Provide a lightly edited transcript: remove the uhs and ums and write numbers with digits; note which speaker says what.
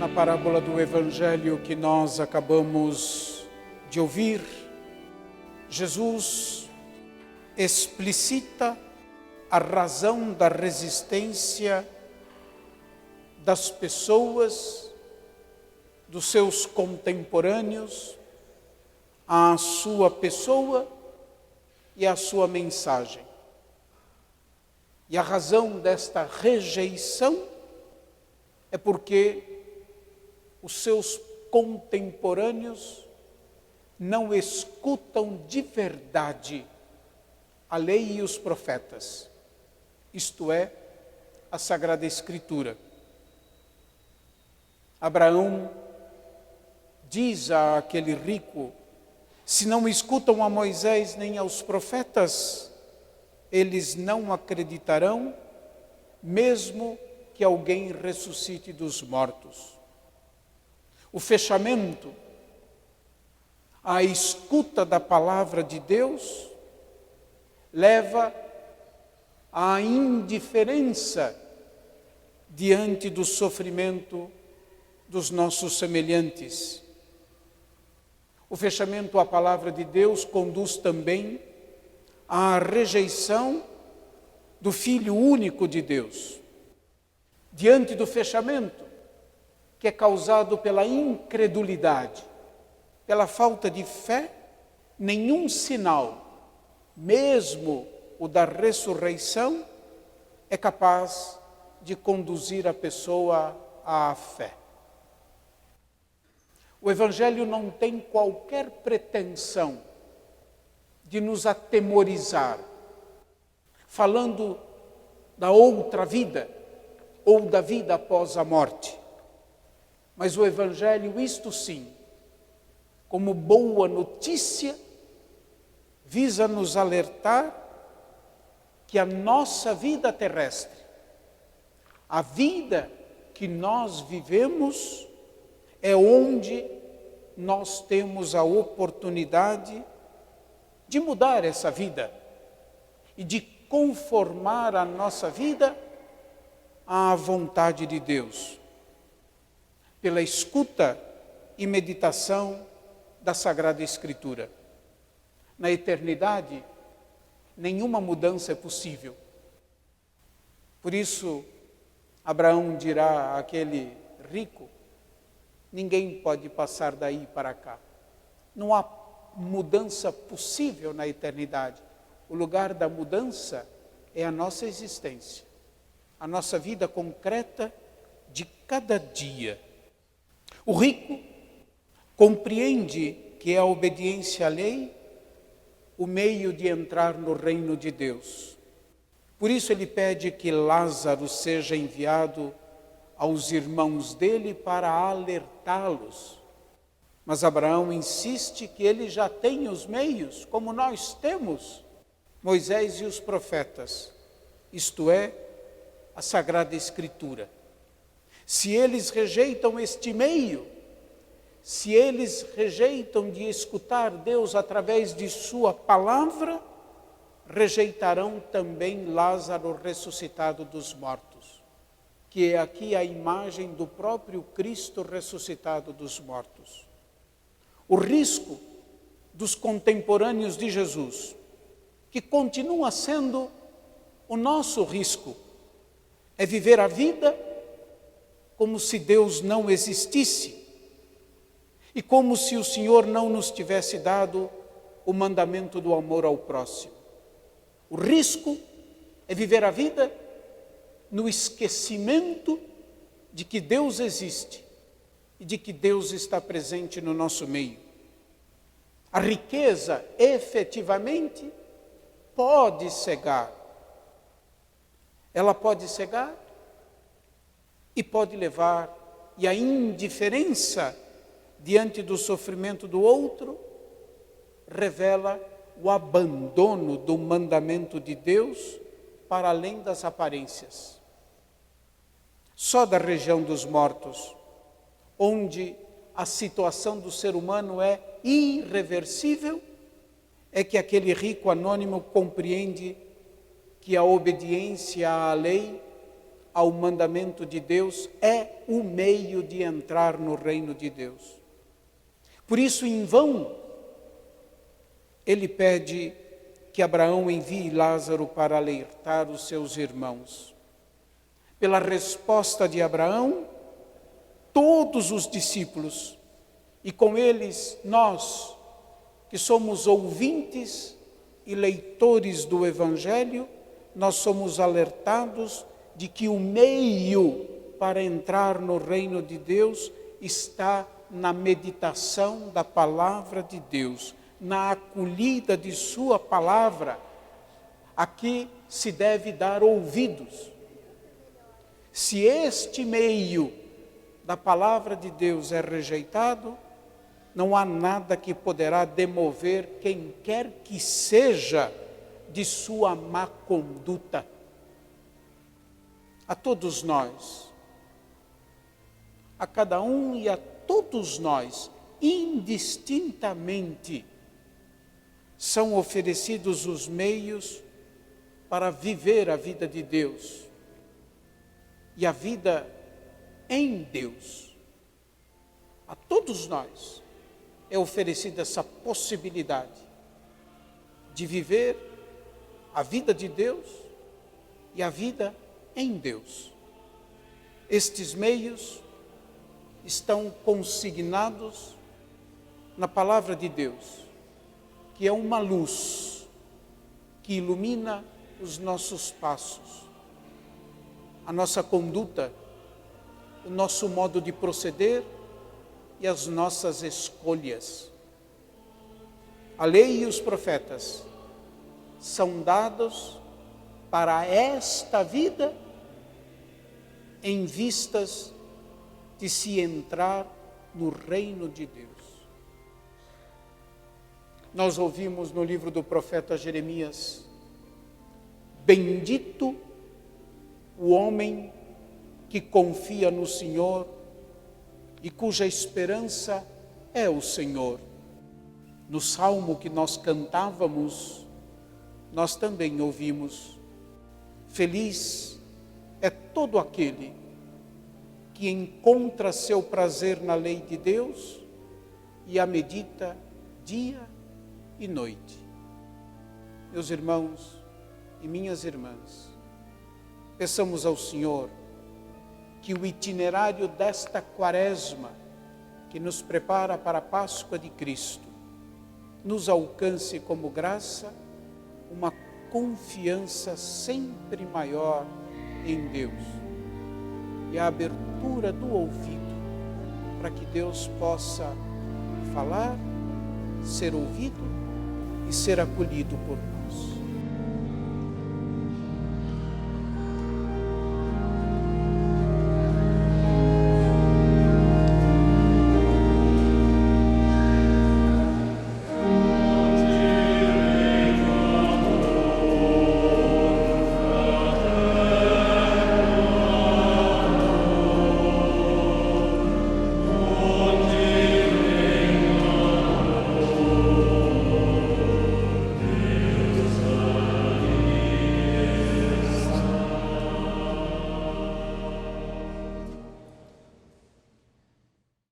Speaker 1: Na parábola do Evangelho que nós acabamos de ouvir, Jesus explicita a razão da resistência das pessoas, dos seus contemporâneos, à sua pessoa e à sua mensagem. E a razão desta rejeição é porque os seus contemporâneos não escutam de verdade a lei e os profetas, isto é, a Sagrada Escritura. Abraão diz àquele rico: se não escutam a Moisés nem aos profetas, eles não acreditarão, mesmo que alguém ressuscite dos mortos. O fechamento à escuta da palavra de Deus leva à indiferença diante do sofrimento dos nossos semelhantes. O fechamento à palavra de Deus conduz também à rejeição do Filho único de Deus. Diante do fechamento, que é causado pela incredulidade, pela falta de fé, nenhum sinal, mesmo o da ressurreição, é capaz de conduzir a pessoa à fé. O Evangelho não tem qualquer pretensão de nos atemorizar, falando da outra vida ou da vida após a morte. Mas o Evangelho, isto sim, como boa notícia, visa nos alertar que a nossa vida terrestre, a vida que nós vivemos, é onde nós temos a oportunidade de mudar essa vida e de conformar a nossa vida à vontade de Deus, pela escuta e meditação da Sagrada Escritura. Na eternidade, nenhuma mudança é possível. Por isso, Abraão dirá àquele rico: ninguém pode passar daí para cá. Não há mudança possível na eternidade. O lugar da mudança é a nossa existência, a nossa vida concreta de cada dia. O rico compreende que é a obediência à lei o meio de entrar no reino de Deus. Por isso ele pede que Lázaro seja enviado aos irmãos dele para alertá-los. Mas Abraão insiste que ele já tem os meios, como nós temos, Moisés e os profetas, isto é, a Sagrada Escritura. Se eles rejeitam este meio, se eles rejeitam de escutar Deus através de sua palavra, rejeitarão também Lázaro ressuscitado dos mortos, que é aqui a imagem do próprio Cristo ressuscitado dos mortos. O risco dos contemporâneos de Jesus, que continua sendo o nosso risco, é viver a vida como se Deus não existisse e como se o Senhor não nos tivesse dado o mandamento do amor ao próximo. O risco é viver a vida no esquecimento de que Deus existe e de que Deus está presente no nosso meio. A riqueza, efetivamente, pode cegar. Ela pode cegar e pode levar, e a indiferença diante do sofrimento do outro revela o abandono do mandamento de Deus para além das aparências. Só da região dos mortos, onde a situação do ser humano é irreversível, é que aquele rico anônimo compreende que a obediência à lei ao mandamento de Deus, é o meio de entrar no reino de Deus. Por isso, em vão, ele pede que Abraão envie Lázaro para alertar os seus irmãos. Pela resposta de Abraão, todos os discípulos, e com eles nós, que somos ouvintes e leitores do Evangelho, nós somos alertados de que o meio para entrar no reino de Deus está na meditação da palavra de Deus, na acolhida de sua palavra, a que se deve dar ouvidos. Se este meio da palavra de Deus é rejeitado, não há nada que poderá demover quem quer que seja de sua má conduta. A todos nós, a cada um e a todos nós, indistintamente, são oferecidos os meios para viver a vida de Deus e a vida em Deus. A todos nós é oferecida essa possibilidade de viver a vida de Deus e a vida em Deus. Estes meios estão consignados na palavra de Deus, que é uma luz que ilumina os nossos passos, a nossa conduta, o nosso modo de proceder e as nossas escolhas. A lei e os profetas são dados para esta vida em vistas de se entrar no reino de Deus. Nós ouvimos no livro do profeta Jeremias: bendito o homem que confia no Senhor e cuja esperança é o Senhor. No salmo que nós cantávamos, nós também ouvimos: feliz é todo aquele que encontra seu prazer na lei de Deus e a medita dia e noite. Meus irmãos e minhas irmãs, peçamos ao Senhor que o itinerário desta quaresma, que nos prepara para a Páscoa de Cristo, nos alcance como graça uma confiança sempre maior em Deus e a abertura do ouvido para que Deus possa falar, ser ouvido e ser acolhido por nós.